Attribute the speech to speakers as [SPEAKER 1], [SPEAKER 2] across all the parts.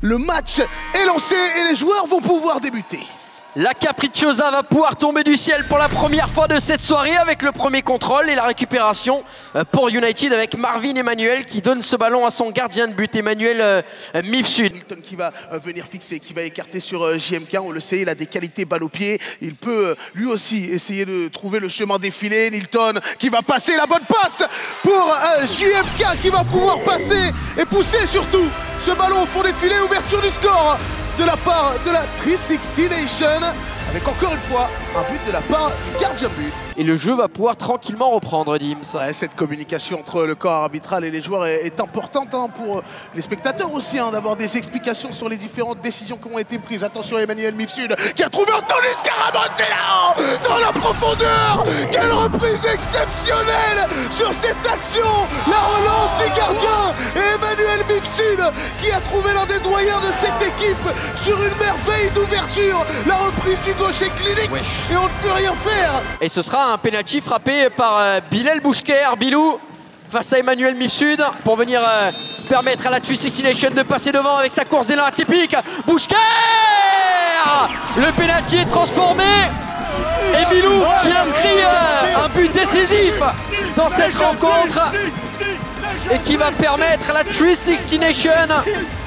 [SPEAKER 1] Le match est lancé et les joueurs vont pouvoir débuter.
[SPEAKER 2] La Capricciosa va pouvoir tomber du ciel pour la première fois de cette soirée avec le premier contrôle et la récupération pour United avec Marvin Emmanuel qui donne ce ballon à son gardien de but, Emmanuel Mifsud.
[SPEAKER 1] Nilton qui va venir fixer, qui va écarter sur JMK, on le sait, il a des qualités balle au pied. Il peut lui aussi essayer de trouver le chemin défilé. Nilton qui va passer la bonne passe pour JMK qui va pouvoir passer et pousser surtout ce ballon au fond des filets, ouverture du score de la part de la 360 Nation, avec encore une fois un but de la part du gardien de but.
[SPEAKER 2] Et le jeu va pouvoir tranquillement reprendre, Dims.
[SPEAKER 1] Ouais, cette communication entre le corps arbitral et les joueurs est importante pour les spectateurs aussi, d'avoir des explications sur les différentes décisions qui ont été prises. Attention, Emmanuel Mifsud qui a trouvé Anthony Scaramuzzino dans la profondeur. Quelle reprise exceptionnelle sur cette action. La relance du gardien et Emmanuel Mifsud qui a trouvé l'un des doyens de cette équipe sur une merveille d'ouverture. La reprise du gauche est clinique et on ne peut rien faire.
[SPEAKER 2] Et ce sera un penalty frappé par Bilal Bouchker, Bilou, face à Emmanuel Mifsud pour venir permettre à la 360 Nation de passer devant avec sa course d'élan atypique. Bouchker, le penalty est transformé et Bilou qui inscrit un but décisif dans cette rencontre et qui va permettre à la 360 Nation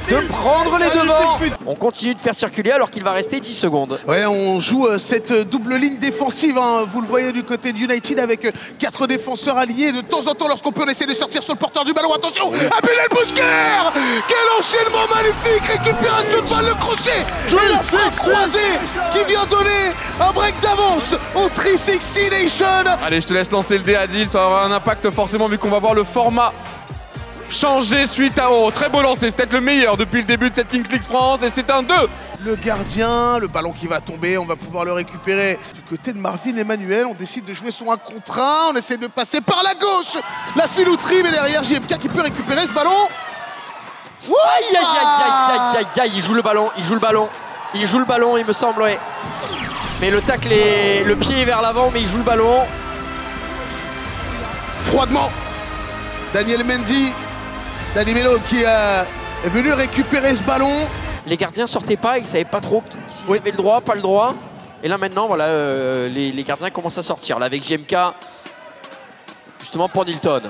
[SPEAKER 2] de prendre les devants. On continue de faire circuler alors qu'il va rester 10 secondes.
[SPEAKER 1] Ouais, on joue cette double ligne défensive, vous le voyez du côté de United avec 4 défenseurs alignés. De temps en temps, lorsqu'on peut, on essaie de sortir sur le porteur du ballon. Attention, à Bilal Bouchker. Quel enchaînement magnifique, récupération de balle, le crochet et la frappe croisée qui vient donner un break d'avance au 360 Nation.
[SPEAKER 3] Allez, je te laisse lancer le dé, Adil, ça va avoir un impact forcément vu qu'on va voir le format changer suite à... Oh, très beau lancer, peut-être le meilleur depuis le début de cette Kings League France et c'est un 2.
[SPEAKER 1] Le gardien, le ballon qui va tomber, on va pouvoir le récupérer du côté de Marvin Emmanuel. On décide de jouer son 1 contre 1, on essaie de passer par la gauche. La filouterie, mais derrière JMK qui peut récupérer ce ballon.
[SPEAKER 2] Aïe, aïe, aïe, aïe, aïe, aïe, il joue le ballon, il joue le ballon. Il joue le ballon, il me semble, ouais. Mais le tacle est... le pied est vers l'avant, mais il joue le ballon.
[SPEAKER 1] Froidement, Daniel Mendy, Dani Melo qui est venu récupérer ce ballon.
[SPEAKER 2] Les gardiens sortaient pas, ils savaient pas trop s'ils avaient le droit, pas le droit. Et là maintenant, voilà, les gardiens commencent à sortir. Là avec JMK, justement pour Nilton.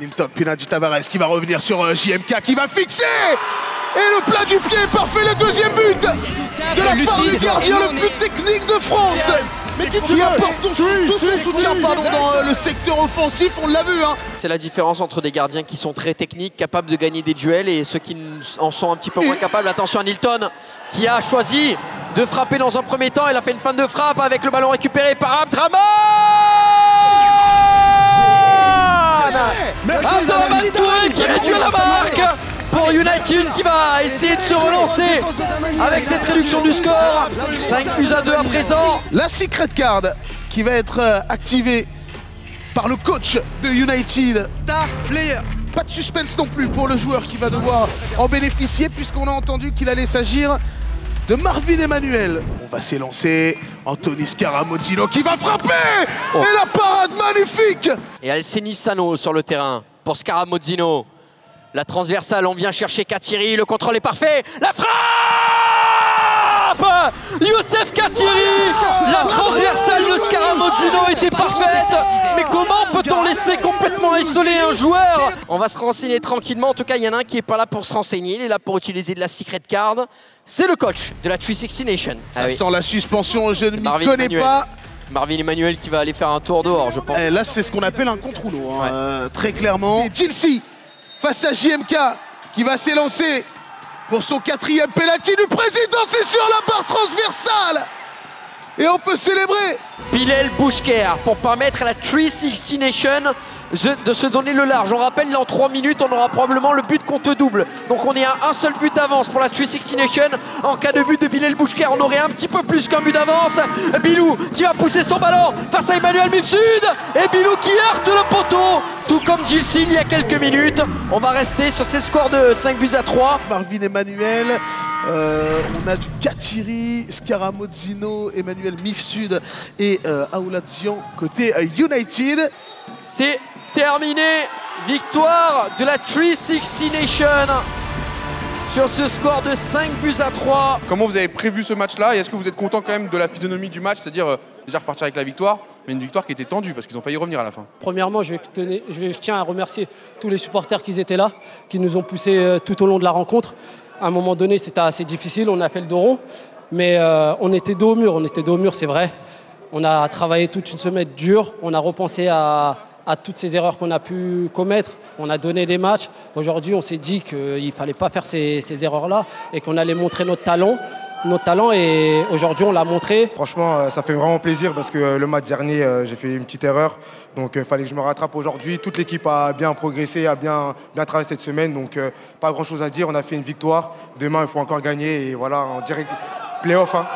[SPEAKER 1] Nilton, Pinadi Tavares qui va revenir sur JMK qui va fixer. Et le plat du pied parfait, le deuxième but de la part du gardien le plus technique de France. Mais qui apporte tout son soutien dans le secteur offensif, on l'a vu.
[SPEAKER 2] C'est la différence entre des gardiens qui sont très techniques, capables de gagner des duels et ceux qui en sont un petit peu moins capables. Attention à Nilton qui a choisi de frapper dans un premier temps. Il a fait une fin de frappe avec le ballon récupéré par Abdraman. Abdraman Touré qui réduit la marque pour United qui va essayer de se relancer avec cette réduction du score. 5-2 à présent.
[SPEAKER 1] La secret card qui va être activée par le coach de United.
[SPEAKER 3] Star player.
[SPEAKER 1] Pas de suspense non plus pour le joueur qui va devoir en bénéficier puisqu'on a entendu qu'il allait s'agir de Marvin Emmanuel. On va s'élancer. Anthony Scaramuzzino qui va frapper. Et la parade magnifique.
[SPEAKER 2] Et Alceni Sano sur le terrain pour Scaramuzzino. La transversale, on vient chercher Katiri, le contrôle est parfait. La frappe Youssef Katiri. La transversale de Scaramuzzino était parfaite. Mais comment peut-on laisser complètement isoler un joueur? On va se renseigner tranquillement. En tout cas, il y en a un qui n'est pas là pour se renseigner. Il est là pour utiliser de la secret card. C'est le coach de la 360 Nation.
[SPEAKER 1] Ça sent la suspension, je ne m'y connais pas.
[SPEAKER 2] Marvin Emmanuel qui va aller faire un tour dehors, je pense.
[SPEAKER 1] Et là, c'est ce qu'on appelle un contre-uno, très clairement. Chelsea face à JMK qui va s'élancer pour son 4e penalty du président, c'est sur la barre transversale. Et on peut célébrer.
[SPEAKER 2] Bilal Bouchker pour permettre à la 360 Nation de se donner le large. On rappelle, en 3 minutes, on aura probablement le but compte double. Donc on est à un seul but d'avance pour la 360 Nation. En cas de but de Bilal Bouchker, on aurait un petit peu plus qu'un but d'avance. Bilou qui va pousser son ballon face à Emmanuel Mifsud. Et Bilou qui heurte le poteau. Tout comme Gilles il y a quelques minutes. On va rester sur ces scores de 5-3.
[SPEAKER 1] Marvin Emmanuel, on a du Katiri, Scaramuzzino, Emmanuel Mifsud et Aouladzian côté United.
[SPEAKER 2] C'est terminé. Victoire de la 360 Nation. sur ce score de 5-3.
[SPEAKER 3] Comment vous avez prévu ce match-là et est-ce que vous êtes content quand même de la physionomie du match, c'est-à-dire déjà repartir avec la victoire, mais une victoire qui était tendue parce qu'ils ont failli revenir à la fin?
[SPEAKER 4] Premièrement, je tiens à remercier tous les supporters qui étaient là, qui nous ont poussés tout au long de la rencontre. À un moment donné, c'était assez difficile, on a fait le dos rond, mais on était dos au mur, c'est vrai. On a travaillé toute une semaine dure, on a repensé à toutes ces erreurs qu'on a pu commettre. On a donné des matchs. Aujourd'hui, on s'est dit qu'il ne fallait pas faire ces erreurs-là et qu'on allait montrer notre talent et aujourd'hui, on l'a montré.
[SPEAKER 5] Franchement, ça fait vraiment plaisir parce que le match dernier, j'ai fait une petite erreur. Donc, il fallait que je me rattrape aujourd'hui. Toute l'équipe a bien progressé, a bien travaillé cette semaine. Donc, pas grand-chose à dire. On a fait une victoire. Demain, il faut encore gagner et voilà, en direct play-off. Hein.